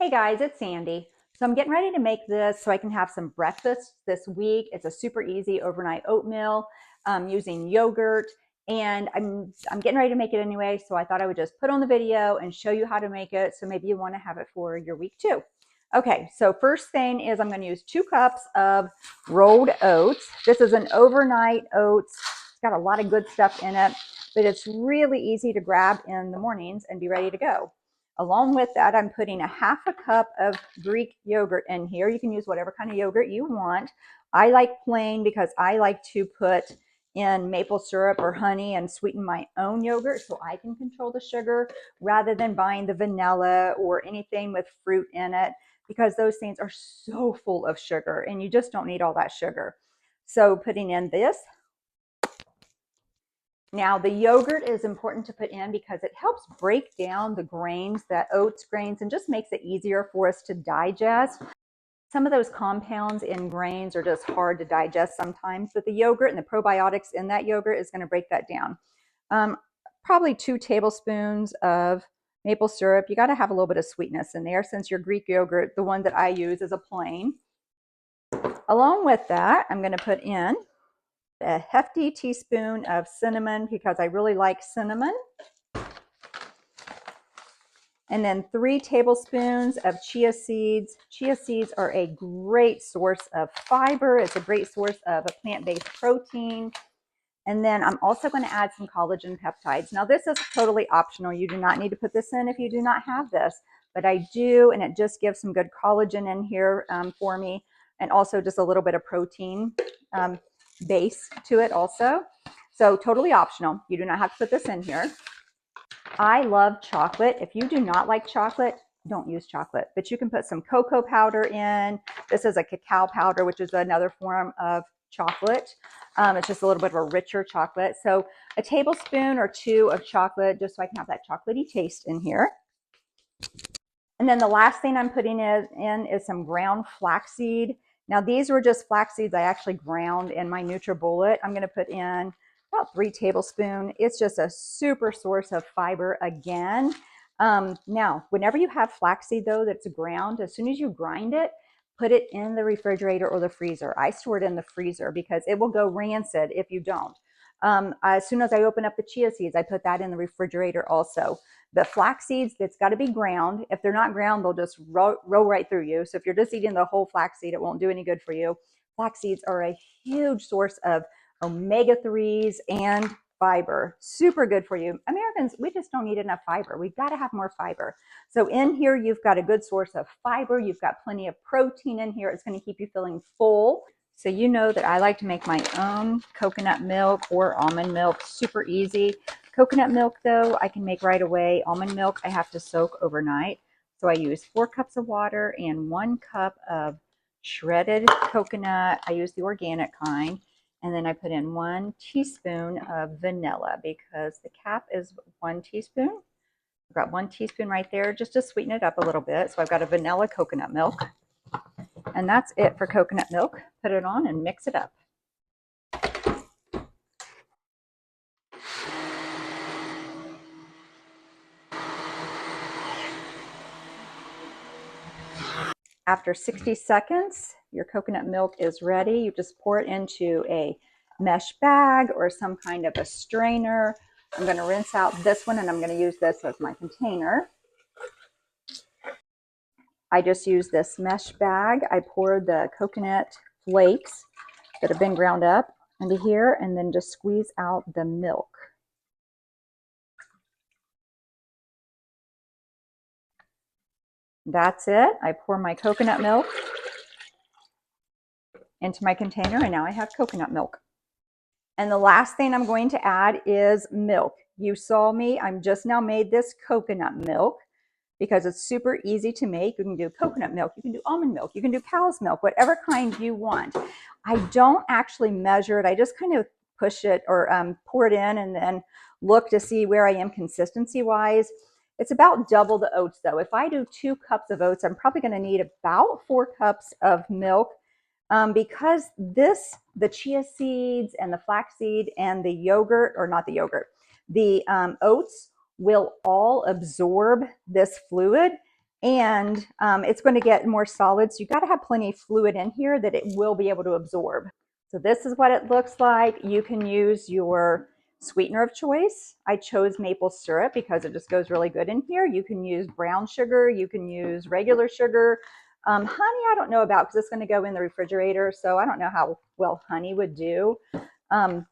Hey guys, it's Sandy. So I'm getting ready to make this so I can have some breakfast this week. It's a super easy overnight oatmeal using yogurt, and I'm getting ready to make it anyway. So I thought I would just put on the video and show you how to make it. So maybe you want to have it for your week too. Okay, so first thing is I'm going to use 2 cups of rolled oats. This is an overnight oats. It's got a lot of good stuff in it, but it's really easy to grab in the mornings and be ready to go. Along with that, I'm putting a 1/2 cup of Greek yogurt in here. You can use whatever kind of yogurt you want. I like plain because I like to put in maple syrup or honey and sweeten my own yogurt so I can control the sugar rather than buying the vanilla or anything with fruit in it, because those things are so full of sugar and you just don't need all that sugar. So putting in this. Now the yogurt is important to put in because it helps break down the grains, the oats grains, and just makes it easier for us to digest. Some of those compounds in grains are just hard to digest sometimes, but the yogurt and the probiotics in that yogurt is going to break that down. Probably 2 tablespoons of maple syrup. You got to have a little bit of sweetness in there since your Greek yogurt, the one that I use, is a plain. Along with that, I'm going to put in a hefty teaspoon of cinnamon because I really like cinnamon. And then 3 tablespoons of chia seeds. Chia seeds are a great source of fiber. It's a great source of a plant-based protein. And then I'm also going to add some collagen peptides. Now this is totally optional. You do not need to put this in if you do not have this, but I do, and it just gives some good collagen in here for me, and also just a little bit of protein base to it also. So totally optional. You do not have to put this in here. I love chocolate. If you do not like chocolate, don't use chocolate, but you can put some cocoa powder in. This is a cacao powder, which is another form of chocolate. It's just a little bit of a richer chocolate. So a tablespoon or 2 of chocolate, just so I can have that chocolatey taste in here. And then the last thing I'm putting in is some ground flaxseed. Now these were just flax seeds I actually ground in my NutriBullet. I'm going to put in about 3 tablespoons. It's just a super source of fiber again. Now, whenever you have flaxseed though that's ground, as soon as you grind it, put it in the refrigerator or the freezer. I store it in the freezer because it will go rancid if you don't. As soon as I open up the chia seeds, I put that in the refrigerator also. The flax seeds, that's got to be ground. If they're not ground, they'll just roll right through you. So if you're just eating the whole flax seed, it won't do any good for you. Flax seeds are a huge source of omega-3s and fiber. Super good for you. Americans, we just don't eat enough fiber. We've got to have more fiber. So in here, you've got a good source of fiber. You've got plenty of protein in here. It's going to keep you feeling full. So you know that I like to make my own coconut milk or almond milk. Super easy. Coconut milk, though, I can make right away. Almond milk, I have to soak overnight. So I use 4 cups of water and 1 cup of shredded coconut. I use the organic kind. And then I put in 1 teaspoon of vanilla because the cap is 1 teaspoon. I've got 1 teaspoon right there just to sweeten it up a little bit. So I've got a vanilla coconut milk. And that's it for coconut milk. Put it on and mix it up. After 60 seconds, your coconut milk is ready. You just pour it into a mesh bag or some kind of a strainer. I'm going to rinse out this one and I'm going to use this as my container. I just use this mesh bag. I pour the coconut flakes that have been ground up into here and then just squeeze out the milk. That's it. I pour my coconut milk into my container and now I have coconut milk. And the last thing I'm going to add is milk. You saw me, I'm just now made this coconut milk because it's super easy to make. You can do coconut milk, you can do almond milk, you can do cow's milk, whatever kind you want. I don't actually measure it. I just kind of push it or pour it in and then look to see where I am consistency wise. It's about double the oats though. If I do 2 cups of oats, I'm probably going to need about 4 cups of milk. Because the chia seeds and the flaxseed and the yogurt, or not the yogurt, the oats will all absorb this fluid and it's going to get more solid. So you got to have plenty of fluid in here that it will be able to absorb. So this is what it looks like. You can use your sweetener of choice. I chose maple syrup because it just goes really good in here. You can use brown sugar. You can use regular sugar. Honey, I don't know about because it's going to go in the refrigerator. So I don't know how well honey would do.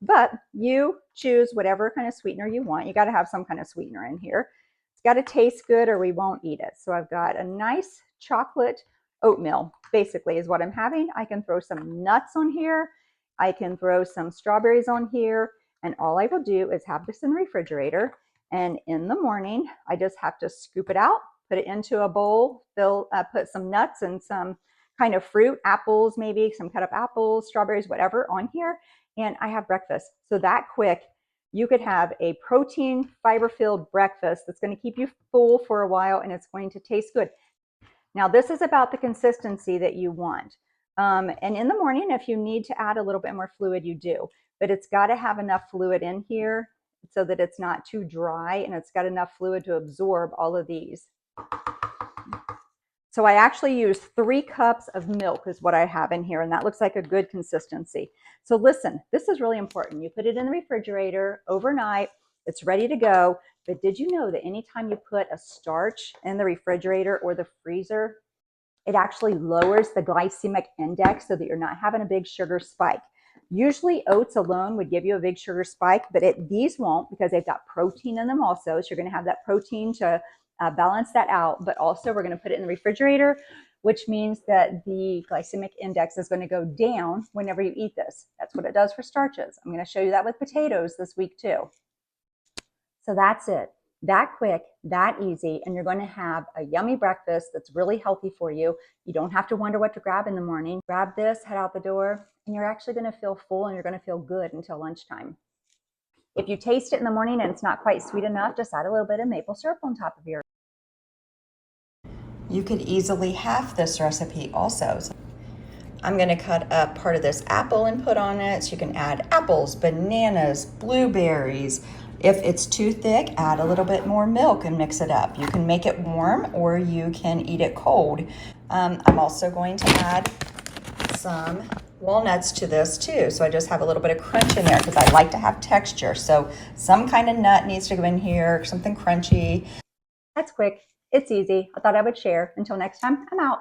But you choose whatever kind of sweetener you want. You got to have some kind of sweetener in here. It's got to taste good or we won't eat it. So I've got a nice chocolate oatmeal, basically is what I'm having. I can throw some nuts on here. I can throw some strawberries on here. And all I will do is have this in the refrigerator. And in the morning, I just have to scoop it out, put it into a bowl, put some nuts and some kind of fruit, apples, maybe some cut up apples, strawberries, whatever on here. And I have breakfast. So that quick, you could have a protein, fiber-filled breakfast that's going to keep you full for a while and it's going to taste good. Now, this is about the consistency that you want. And in the morning, if you need to add a little bit more fluid, you do. But it's got to have enough fluid in here so that it's not too dry and it's got enough fluid to absorb all of these. So I actually use 3 cups of milk is what I have in here, and that looks like a good consistency. So listen, this is really important. You put it in the refrigerator overnight, it's ready to go. But did you know that anytime you put a starch in the refrigerator or the freezer, it actually lowers the glycemic index so that you're not having a big sugar spike? Usually oats alone would give you a big sugar spike, but these won't because they've got protein in them also. So you're going to have that protein to balance that out. But also we're going to put it in the refrigerator, which means that the glycemic index is going to go down whenever you eat this. That's what it does for starches. I'm going to show you that with potatoes this week too. So that's it. That quick, that easy, and you're going to have a yummy breakfast that's really healthy for you. You don't have to wonder what to grab in the morning. Grab this, head out the door, and you're actually going to feel full and you're going to feel good until lunchtime. If you taste it in the morning and it's not quite sweet enough, just add a little bit of maple syrup on top of your. You could easily half this recipe also. I'm going to cut up part of this apple and put on it. So you can add apples, bananas, blueberries. If it's too thick, add a little bit more milk and mix it up. You can make it warm or you can eat it cold. I'm also going to add some walnuts to this too. So I just have a little bit of crunch in there because I like to have texture. So some kind of nut needs to go in here, something crunchy. That's quick. It's easy. I thought I would share. Until next time, I'm out.